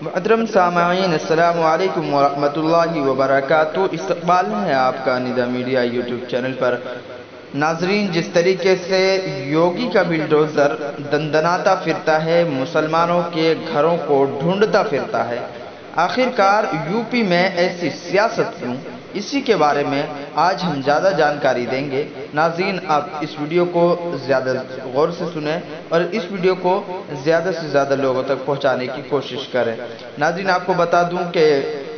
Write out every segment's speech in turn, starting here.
محترم سامعین، السلام علیکم ورحمۃ اللہ وبرکاتہ۔ استقبال ہے آپ کا ندا میڈیا یوٹیوب چینل پر۔ ناظرین، جس طریقے سے یوگی کا بلڈوزر دندناتا پھرتا ہے، مسلمانوں کے گھروں کو ڈھونڈتا پھرتا ہے، آخرکار یو پی میں ایسی سیاست کیوں؟ اسی کے بارے میں آج ہم زیادہ جانکاری دیں گے۔ ناظرین، آپ اس ویڈیو کو زیادہ غور سے سنیں اور اس ویڈیو کو زیادہ سے زیادہ لوگوں تک پہنچانے کی کوشش کریں۔ ناظرین، آپ کو بتا دوں کہ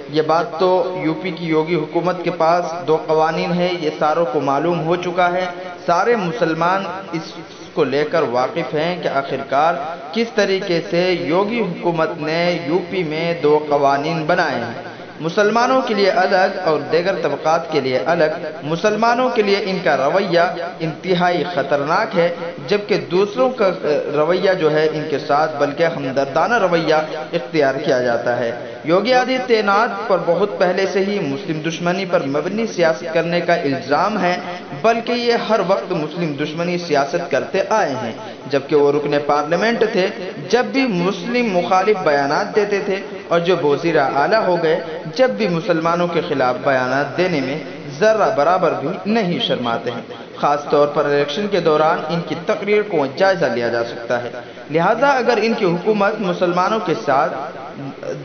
یہ بات تو یو پی کی یوگی حکومت کے پاس 2 قوانین ہیں، یہ ساروں کو معلوم ہو چکا ہے۔ سارے مسلمان اس کو لے کر واقف ہیں کہ آخرکار کس طریقے سے یوگی حکومت نے یو پی میں 2 قوانین بنائے ہیں، مسلمانوں کے لیے الگ اور دیگر طبقات کے لیے الگ۔ مسلمانوں کے لیے ان کا رویہ انتہائی خطرناک ہے، جبکہ دوسروں کا رویہ جو ہے ان کے ساتھ بلکہ ہمدردانہ رویہ اختیار کیا جاتا ہے۔ یوگی آدتیہ ناتھ پر بہت پہلے سے ہی مسلم دشمنی پر مبنی سیاست کرنے کا الزام ہے، بلکہ یہ ہر وقت مسلم دشمنی سیاست کرتے آئے ہیں۔ جبکہ وہ رکن پارلیمنٹ تھے، جب بھی مسلم مخالف بیانات دیتے تھے، اور جب وزیر اعلیٰ ہو گئے، جب بھی مسلمانوں کے خلاف بیانات دینے میں ذرہ برابر بھی نہیں شرماتے ہیں۔ خاص طور پر الیکشن کے دوران ان کی تقریر کو جائزہ لیا جا سکتا ہے۔ لہٰذا اگر ان کی حکومت مسلمانوں کے ساتھ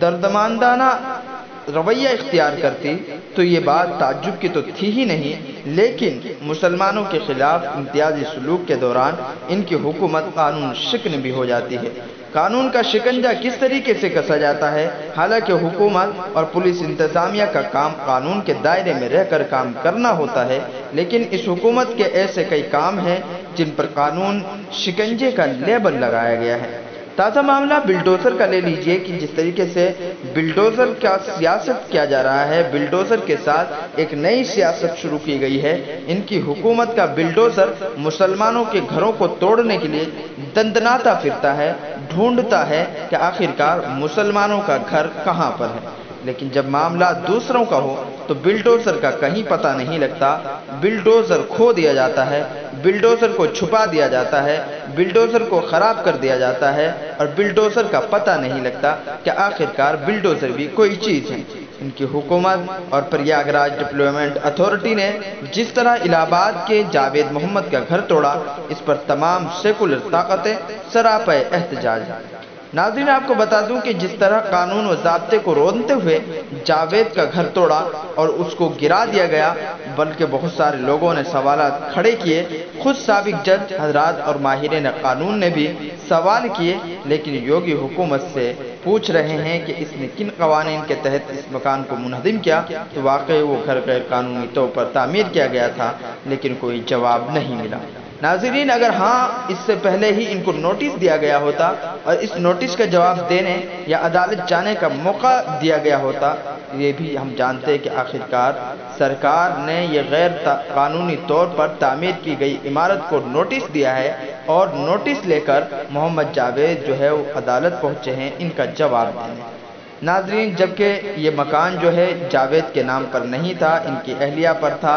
دردمندانہ رویہ اختیار کرتی تو یہ بات تعجب کی تو تھی ہی نہیں، لیکن مسلمانوں کے خلاف امتیازی سلوک کے دوران ان کی حکومت قانون شکن بھی ہو جاتی ہے۔ قانون کا شکنجہ کس طریقے سے کسا جاتا ہے؟ حالانکہ حکومت اور پولیس انتظامیہ کا کام قانون کے دائرے میں رہ کر کام کرنا ہوتا ہے، لیکن اس حکومت کے ایسے کئی کام ہیں جن پر قانون شکنجے کا لیبل لگایا گیا ہے۔ تازہ معاملہ بلڈوزر کا لے لیجئے کہ جس طریقے سے بلڈوزر کا سیاست کیا جا رہا ہے، بلڈوزر کے ساتھ ایک نئی سیاست شروع کی گئی ہے۔ ان کی حکومت کا بلڈوزر مسلمانوں کے گھروں کو توڑنے کے لیے دندناتا پھرتا ہے، ڈھونڈتا ہے کہ آخرکار مسلمانوں کا گھر کہاں پر ہے۔ لیکن جب معاملہ دوسروں کا ہو تو بلڈوزر کا کہیں پتہ نہیں لگتا، بلڈوزر کھو دیا جاتا ہے، بلڈوزر کو چھپا دیا جاتا ہے، بلڈوزر کو خراب کر دیا جاتا ہے، اور بلڈوزر کا پتہ نہیں لگتا کہ آخرکار بلڈوزر بھی کوئی چیز ہے۔ ان کی حکومت اور پریاگ راج ڈیولپمنٹ اتھارٹی نے جس طرح الہ آباد کے جاوید محمد کا گھر توڑا، اس پر تمام سیکولر طاقتیں سراپے احتجاج ہیں۔ ناظرین، آپ کو بتا دوں کہ جس طرح قانون و ضابطے کو روندتے ہوئے جاوید کا گھر توڑا اور اس کو گرا دیا گیا، بلکہ بہت سارے لوگوں نے سوالات کھڑے کیے، خود سابق جج حضرات اور ماہرین قانون نے بھی سوال کیے، لیکن یوگی حکومت سے پوچھ رہے ہیں کہ اس نے کن قوانین کے تحت اس مکان کو منہدم کیا، تو واقعی وہ گھر غیر قانونی طور پر تعمیر کیا گیا تھا، لیکن کوئی جواب نہیں ملا۔ ناظرین، اگر ہاں اس سے پہلے ہی ان کو نوٹس دیا گیا ہوتا اور اس نوٹس کا جواب دینے یا عدالت جانے کا موقع دیا گیا ہوتا، یہ بھی ہم جانتے کہ آخرکار سرکار نے یہ غیر قانونی طور پر تعمیر کی گئی عمارت کو نوٹس دیا ہے، اور نوٹس لے کر محمد جاوید جو ہے وہ عدالت پہنچے ہیں ان کا جواب دینے۔ ناظرین، جبکہ یہ مکان جو ہے جاوید کے نام پر نہیں تھا، ان کی اہلیہ پر تھا،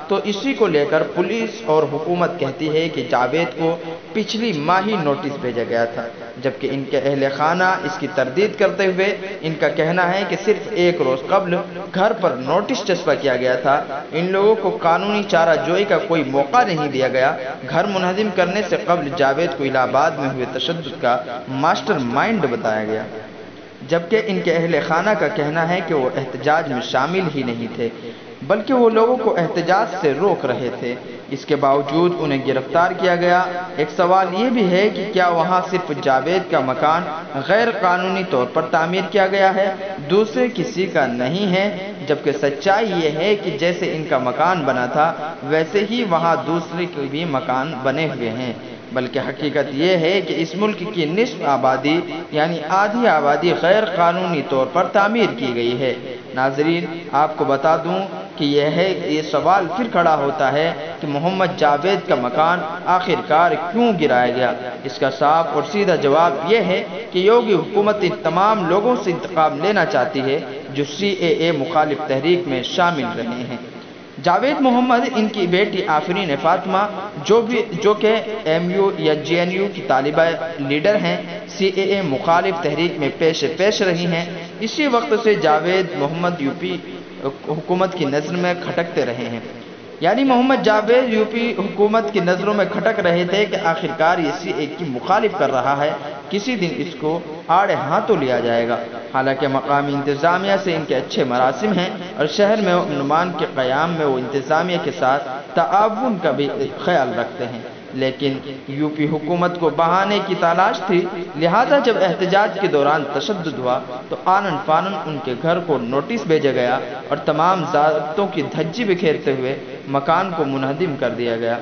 تو اسی کو لے کر پولیس اور حکومت کہتی ہے کہ جاوید کو پچھلی ماہ ہی نوٹس بھیجا گیا تھا، جبکہ ان کے اہل خانہ اس کی تردید کرتے ہوئے ان کا کہنا ہے کہ صرف 1 روز قبل گھر پر نوٹس چسپاں کیا گیا تھا۔ ان لوگوں کو قانونی چارہ جوئی کا کوئی موقع نہیں دیا گیا۔ گھر منہدم کرنے سے قبل جاوید کو الہ آباد میں ہوئے تشدد کا ماسٹر مائنڈ بتایا گیا، جبکہ ان کے اہل خانہ کا کہنا ہے کہ وہ احتجاج میں شامل ہی نہیں تھے، بلکہ وہ لوگوں کو احتجاج سے روک رہے تھے۔ اس کے باوجود انہیں گرفتار کیا گیا۔ ایک سوال یہ بھی ہے کہ کیا وہاں صرف جاوید کا مکان غیر قانونی طور پر تعمیر کیا گیا ہے، دوسرے کسی کا نہیں ہے؟ جبکہ سچائی یہ ہے کہ جیسے ان کا مکان بنا تھا ویسے ہی وہاں دوسرے کے بھی مکان بنے ہوئے ہیں، بلکہ حقیقت یہ ہے کہ اس ملک کی نصف آبادی یعنی آدھی آبادی غیر قانونی طور پر تعمیر کی گئی ہے۔ ناظرین، آپ کو بتا دوں کہ یہ سوال پھر کھڑا ہوتا ہے کہ محمد جاوید کا مکان آخرکار کیوں گرایا گیا؟ اس کا صاف اور سیدھا جواب یہ ہے کہ یوگی حکومت ان تمام لوگوں سے انتقام لینا چاہتی ہے جو CAA مخالف تحریک میں شامل رہے ہیں۔ जावेद मोहम्मद इनकी बेटी आफरीन फातिमा जो कि MU या JNU की तालिबा लीडर हैं, CAA मुखालिफ तहरीक में पेश रही हैं। इसी वक्त से जावेद मोहम्मद यूपी हुकूमत की नज़र में खटकते रहे हैं। यानी मोहम्मद जावेद यूपी हुकूमत की नज़रों में खटक रहे थे कि आखिरकार ये CAA की मुखालिफ कर रहा है, किसी दिन इसको आड़े हाथों लिया जाएगा। हालांकि मकामी इंतज़ामिया से इनके अच्छे मरासिम हैं और शहर में अमन के क़याम में वो इंतज़ामिया के साथ ताआवुन का भी ख्याल रखते हैं, लेकिन यूपी हुकूमत को बहाने की तलाश थी। लिहाजा जब एहतजाज के दौरान तशद्दुद हुआ तो आनन फानन उनके घर को नोटिस भेजा गया और तमाम ज़ाब्तों की धज्जी बिखेरते हुए मकान को मुनहदिम कर दिया गया।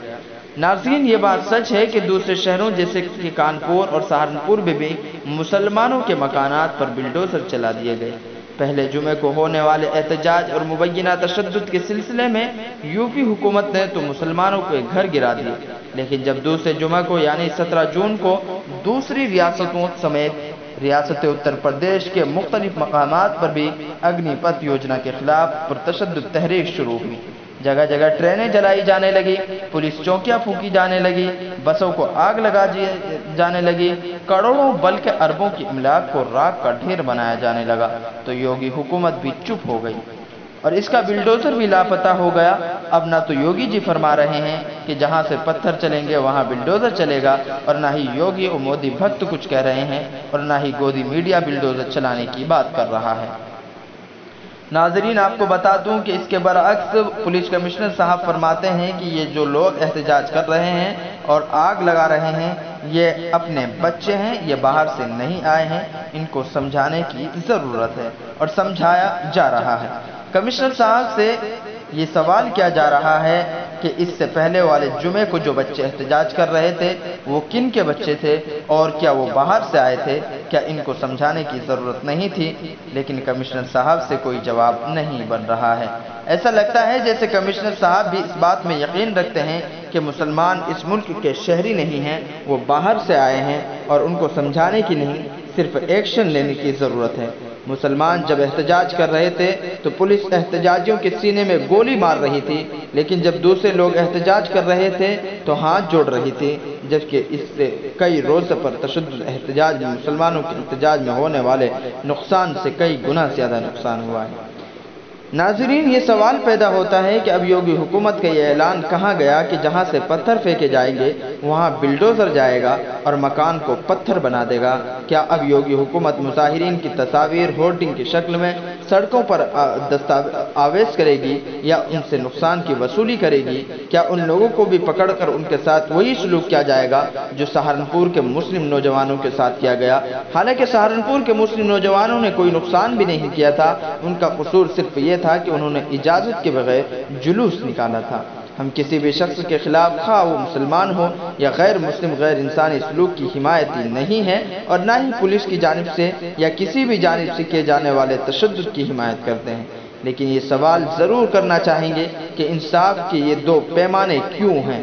नाज़रीन, ये बात सच है कि दूसरे शहरों जैसे कि कानपुर और सहारनपुर में भी मुसलमानों के मकानात पर बिल्डोज़र चला दिए गए। पहले जुमे को होने वाले एहतजाज और मुबैना तशद्दुद के सिलसिले में यूपी हुकूमत ने तो मुसलमानों को घर गिरा दिए, लेकिन जब दूसरे जुमे को यानी 17 जून को दूसरी रियासतों समेत रियासत उत्तर प्रदेश के मुख्तलिफ मकामात पर भी अग्निपथ योजना के खिलाफ पुरतशद्दुद तहरीक शुरू हुई। जगह जगह ट्रेनें जलाई जाने लगी, पुलिस चौकियां फूकी जाने लगी, बसों को आग लगा जाने लगी, करोड़ों बल्कि अरबों की इमलाक को राख का ढेर बनाया जाने लगा। तो योगी हुकूमत भी चुप हो गई और इसका बिल्डोजर भी लापता हो गया। अब ना तो योगी जी फरमा रहे हैं कि जहां से पत्थर चलेंगे वहां बिल्डोजर चलेगा, और ना ही योगी और मोदी भक्त कुछ कह रहे हैं, और ना ही गोदी मीडिया बिल्डोजर चलाने की बात कर रहा है। नाजरीन, आपको बता दूं कि इसके बरअक्स पुलिस कमिश्नर साहब फरमाते हैं कि ये जो लोग एहतजाज कर रहे हैं और आग लगा रहे हैं, ये अपने बच्चे हैं, ये बाहर से नहीं आए हैं, इनको समझाने की ज़रूरत है और समझाया जा रहा है। कमिश्नर साहब से ये सवाल किया जा रहा है कि इससे पहले वाले जुमे को जो बच्चे एहतजाज कर रहे थे वो किन के बच्चे थे और क्या वो बाहर से आए थे, क्या इनको समझाने की ज़रूरत नहीं थी? लेकिन कमिश्नर साहब से कोई जवाब नहीं बन रहा है। ऐसा लगता है जैसे कमिश्नर साहब भी इस बात में यकीन रखते हैं कि मुसलमान इस मुल्क के शहरी नहीं हैं, वो बाहर से आए हैं और उनको समझाने की नहीं, सिर्फ एक्शन लेने की ज़रूरत है। मुसलमान जब एहतजाज कर रहे थे तो पुलिस एहतजाजियों के सीने में गोली मार रही थी, लेकिन जब दूसरे लोग एहतजाज कर रहे थे तो हाथ जोड़ रही थी, जबकि इससे कई रोज़ पर तशद्दुद एहतजाज में मुसलमानों के एहतजाज में होने वाले नुकसान से कई गुना ज़्यादा नुकसान हुआ है। नाज़रीन, ये सवाल पैदा होता है कि अब योगी हुकूमत का ये ऐलान कहाँ गया कि जहाँ से पत्थर फेंके जाएंगे वहाँ बिल्डोज़र जाएगा और मकान को पत्थर बना देगा? क्या अब योगी हुकूमत मुजाहिरीन की तस्वीर होर्डिंग की शक्ल में सड़कों पर दस्तावेज करेगी या उनसे नुकसान की वसूली करेगी? क्या उन लोगों को भी पकड़कर उनके साथ वही सलूक किया जाएगा जो सहारनपुर के मुस्लिम नौजवानों के साथ किया गया? हालांकि सहारनपुर के मुस्लिम नौजवानों ने कोई नुकसान भी नहीं किया था, उनका कसूर सिर्फ ये था कि उन्होंने इजाज़त के बगैर जुलूस निकाला था। हम किसी भी शख्स के खिलाफ, खा वो मुसलमान हो या गैर मुस्लिम, गैर इंसानी सलूक की हिमायती नहीं है और ना ही पुलिस की जानिब से या किसी भी जानिब से किए जाने वाले तशद्दुद की हिमायत करते हैं। लेकिन ये सवाल ज़रूर करना चाहेंगे कि इंसाफ के ये दो पैमाने क्यों हैं?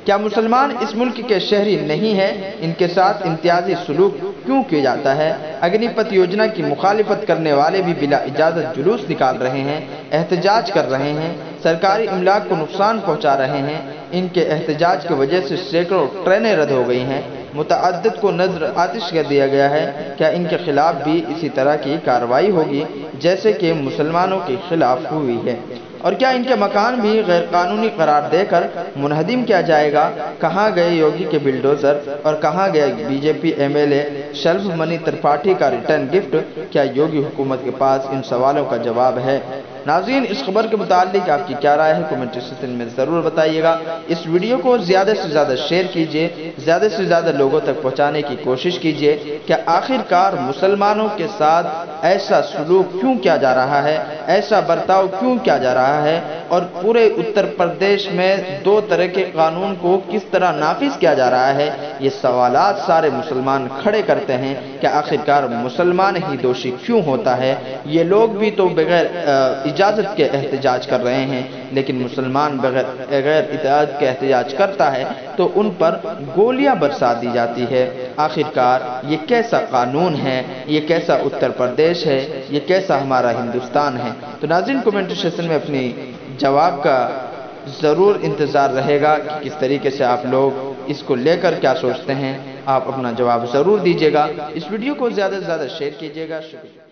क्या मुसलमान इस मुल्क के शहरी नहीं हैं? इनके साथ इम्तियाजी सलूक क्यों किया जाता है? अग्निपथ योजना की मुखालिफत करने वाले भी बिला इजाज़त जुलूस निकाल रहे हैं, एहतजाज कर रहे हैं, सरकारी इमलाक को नुकसान पहुंचा रहे हैं। इनके एहतजाज की वजह से सैकड़ों ट्रेनें रद्द हो गई हैं, मुतअद्दिद को नज़र आतिश कर दिया गया है। क्या इनके खिलाफ भी इसी तरह की कार्रवाई होगी जैसे कि मुसलमानों के खिलाफ हुई है? और क्या इनके मकान भी गैर कानूनी करार देकर मुनहदिम किया जाएगा? कहाँ गए योगी के बिल्डोज़र और कहाँ गए बीजेपी MLA शल्फ मनी त्रिपाठी का रिटर्न गिफ्ट? क्या योगी हुकूमत के पास इन सवालों का जवाब है? नाज़रीन, इस खबर के मुताल्लिक आपकी क्या राय है कमेंट सेक्शन में ज़रूर बताइएगा। इस वीडियो को ज़्यादा से ज़्यादा शेयर कीजिए, ज़्यादा से ज़्यादा लोगों तक पहुँचाने की कोशिश कीजिए। क्या आखिरकार मुसलमानों के साथ ऐसा सलूक क्यों किया जा रहा है, ऐसा बर्ताव क्यों किया जा रहा है, और पूरे उत्तर प्रदेश में 2 तरह के कानून को किस तरह नाफिज किया जा रहा है? ये सवालात सारे मुसलमान खड़े करते हैं कि आखिरकार मुसलमान ही दोषी क्यों होता है? ये लोग भी तो बगैर इजाज़त के एहतजाज कर रहे हैं, लेकिन मुसलमान बगैर इजाज़त के एहतजाज करता है तो उन पर गोलियां बरसा दी जाती है। आखिरकार ये कैसा कानून है, ये कैसा उत्तर प्रदेश है, ये कैसा हमारा हिंदुस्तान है? तो नाज़रीन, कमेंट सेक्शन में अपनी جواب کا ضرور انتظار رہے گا کہ کس طریقے سے آپ لوگ اس کو لے کر کیا سوچتے ہیں. آپ اپنا جواب ضرور دیجیے گا. اس ویڈیو کو زیادہ سے زیادہ شیئر کیجیے گا. شکریہ.